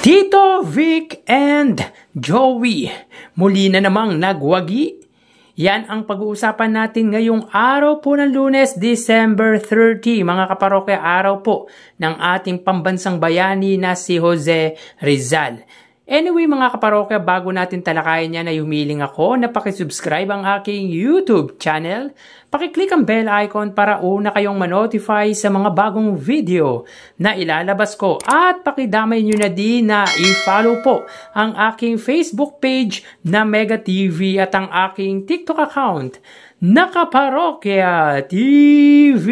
Tito Vic and Joey, muli na namang nagwagi. Yan ang pag-uusapan natin ngayong araw po ng Lunes, December 30. Mga kaparokya, araw po ng ating pambansang bayani na si Jose Rizal. Anyway mga kaparokya, bago natin talakayin yan ay humiling ako na pakisubscribe ang aking YouTube channel. Pakiclick ang bell icon para una kayong manotify sa mga bagong video na ilalabas ko. At pakidamay nyo na din na i-follow po ang aking Facebook page na Mega TV at ang aking TikTok account na Kaparokya TV.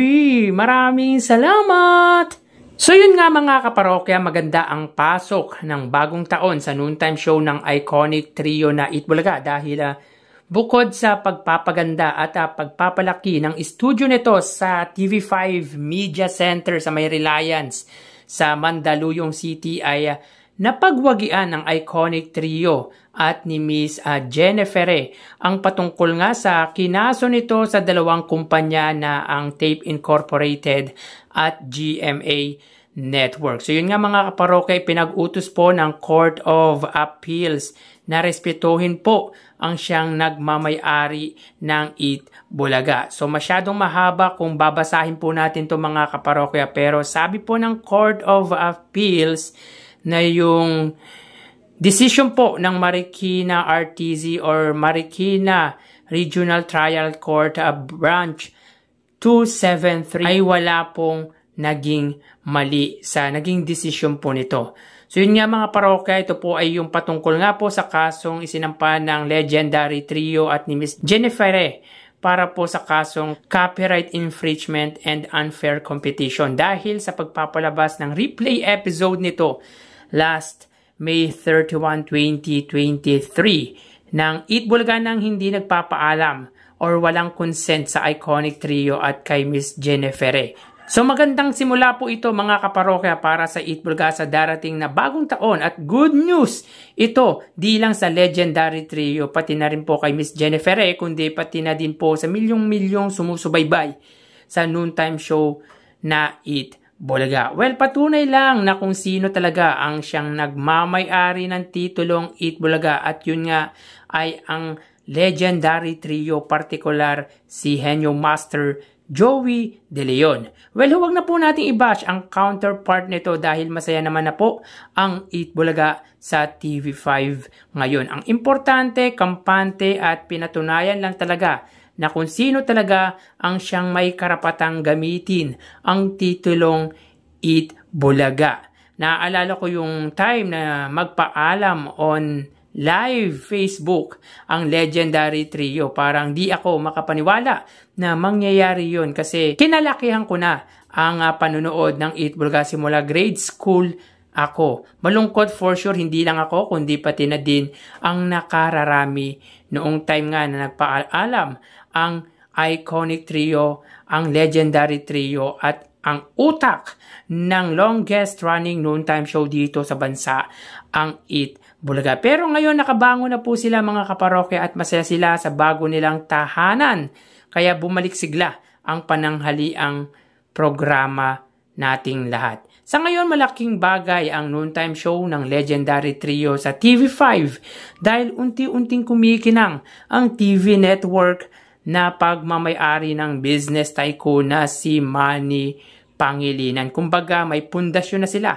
Maraming salamat! So yun nga mga kaparokya, maganda ang pasok ng bagong taon sa noontime show ng iconic trio na Itbulaga dahil bukod sa pagpapaganda at pagpapalaki ng studio nito sa TV5 Media Center sa May Reliance sa Mandaluyong City ay napagwagian ng iconic trio at ni Miss Jennifer ang patungkol nga sa kinaso nito sa dalawang kumpanya na ang Tape Incorporated at GMA Network. So yun nga mga kaparokya, pinag-utos po ng Court of Appeals na respetuhin po ang siyang nagmamay-ari ng Itbulaga. So masyadong mahaba kung babasahin po natin to mga kaparokya, pero sabi po ng Court of Appeals na yung decision po ng Marikina RTC or Marikina Regional Trial Court Branch 273 ay wala pong naging mali sa naging desisyon po nito. So yun nga mga parokya, ito po ay yung patungkol nga po sa kasong isinampa ng legendary trio at ni Miss Jennifer para po sa kasong copyright infringement and unfair competition dahil sa pagpapalabas ng replay episode nito last May 31, 2023 ng Itbulaga nang hindi nagpapaalam or walang consent sa iconic trio at kay Miss Jennifer. So magandang simula po ito mga kaparokya para sa Itbulaga sa darating na bagong taon at good news ito di lang sa legendary trio pati na rin po kay Miss Jennifer kundi pati na din po sa milyong-milyong sumusubaybay sa noontime show na Itbulaga. Well, patunay lang na kung sino talaga ang siyang nagmamay-ari ng titulong Itbulaga at yun nga ay ang legendary trio, particular si Henyo Master Joey De Leon. Well, huwag na po nating i-bash ang counterpart nito dahil masaya naman na po ang Itbulaga sa TV5 ngayon. Ang importante, kampante at pinatunayan lang talaga na kung sino talaga ang siyang may karapatang gamitin ang titulong Itbulaga. Naaalala ko yung time na magpaalam on live Facebook ang legendary trio. Parang di ako makapaniwala na mangyayari yun kasi kinalakihan ko na ang panunood ng Itbulaga simula grade school ako. Malungkot for sure, hindi lang ako kundi pati na din ang nakararami noong time nga na nagpaalam ang iconic trio, ang legendary trio at ang utak ng longest running noontime show dito sa bansa, ang Itbulaga. Pero ngayon nakabangon na po sila mga kaparokya at masaya sila sa bago nilang tahanan. Kaya bumalik sigla ang pananghaliang programa nating lahat. Sa ngayon malaking bagay ang noontime show ng legendary trio sa TV5 dahil unti-unting kumikinang ang TV network na pagmamay-ari ng business tycoon na si Manny Pangilinan. Kumbaga may pundasyon na sila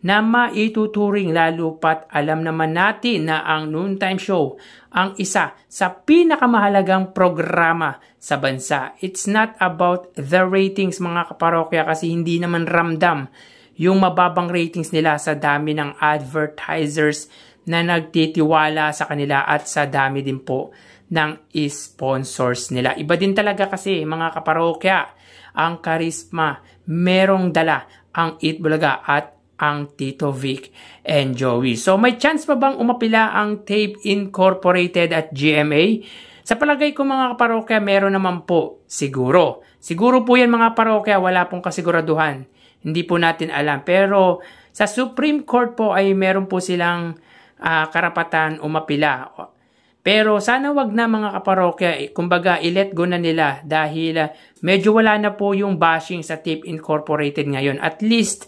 na maituturing lalo pat alam naman natin na ang noontime show ang isa sa pinakamahalagang programa sa bansa. It's not about the ratings mga kaparokya kasi hindi naman ramdam yung mababang ratings nila sa dami ng advertisers na nagtitiwala sa kanila at sa dami din po ng sponsors nila. Iba din talaga kasi mga kaparokya ang karisma, merong dala ang Itbulaga at ang Tito Vic and Joey. So may chance pa bang umapila ang Tape Incorporated at GMA? Sa palagay ko mga kaparokya, meron naman po siguro. Siguro po yan mga parokya, wala pong kasiguraduhan. Hindi po natin alam. Pero sa Supreme Court po ay meron po silang karapatan umapila. Pero sana wag na mga kaparokya, kumbaga i-let go na nila dahil medyo wala na po yung bashing sa Tape Incorporated ngayon. At least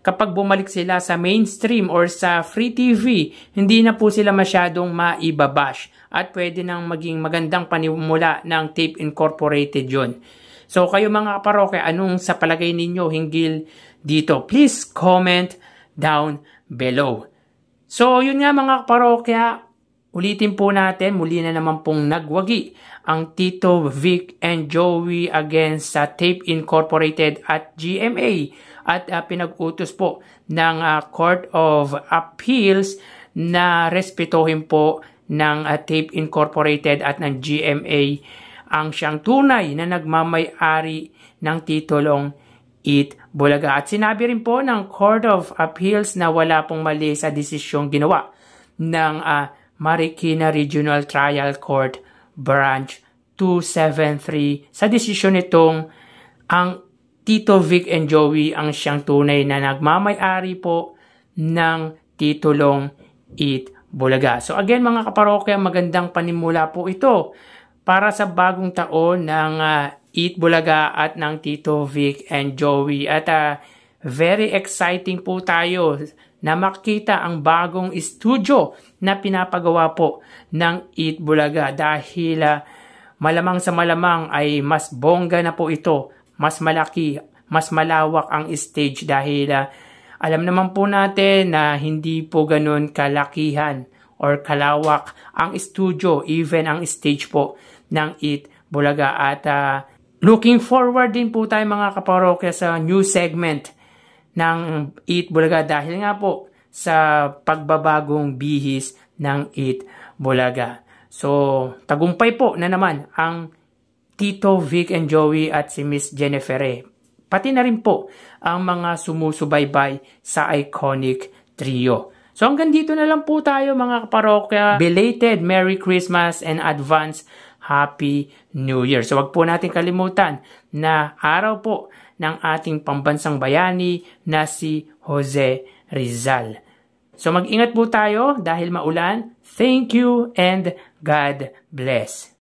kapag bumalik sila sa mainstream or sa free TV, hindi na po sila masyadong maibabash at pwede nang maging magandang panimula ng Tape Incorporated yun. So kayo mga kaparokya, anong sa palagay ninyo hinggil dito? Please comment down below. So yun nga mga kaparokya, ulitin po natin, muli na naman pong nagwagi ang Tito Vic and Joey against sa Tape Incorporated at GMA at pinag-utos po ng Court of Appeals na respetuhin po ng Tape Incorporated at ng GMA ang siyang tunay na nagmamay-ari ng titulong Eat Bulaga. At sinabi rin po ng Court of Appeals na wala pong mali sa desisyong ginawa ng Marikina Regional Trial Court Branch 273 sa desisyon nitong ang Tito Vic and Joey ang siyang tunay na nagmamay-ari po ng titulong Eat Bulaga. So again mga kaparokya, magandang panimula po ito para sa bagong taon ng Eat Bulaga at ng Tito Vic and Joey. At very exciting po tayo na makita ang bagong studio na pinapagawa po ng Eat Bulaga dahil malamang sa malamang ay mas bongga na po ito, mas malaki, mas malawak ang stage dahil alam naman po natin na hindi po ganun kalakihan or kalawak ang studio, even ang stage po ng Eat Bulaga. At looking forward din po tayo mga kaparokya sa new segment ng Eat Bulaga dahil nga po sa pagbabagong bihis ng Eat Bulaga. So, tagumpay po na naman ang Tito Vic and Joey at si Miss Jennifer. Pati na rin po ang mga sumusubaybay sa iconic trio. So hanggang dito na lang po tayo mga kaparokya. Belated Merry Christmas and advance Happy New Year. So wag po natin kalimutan na araw po ng ating pambansang bayani na si Jose Rizal. So mag-ingat po tayo dahil maulan. Thank you and God bless.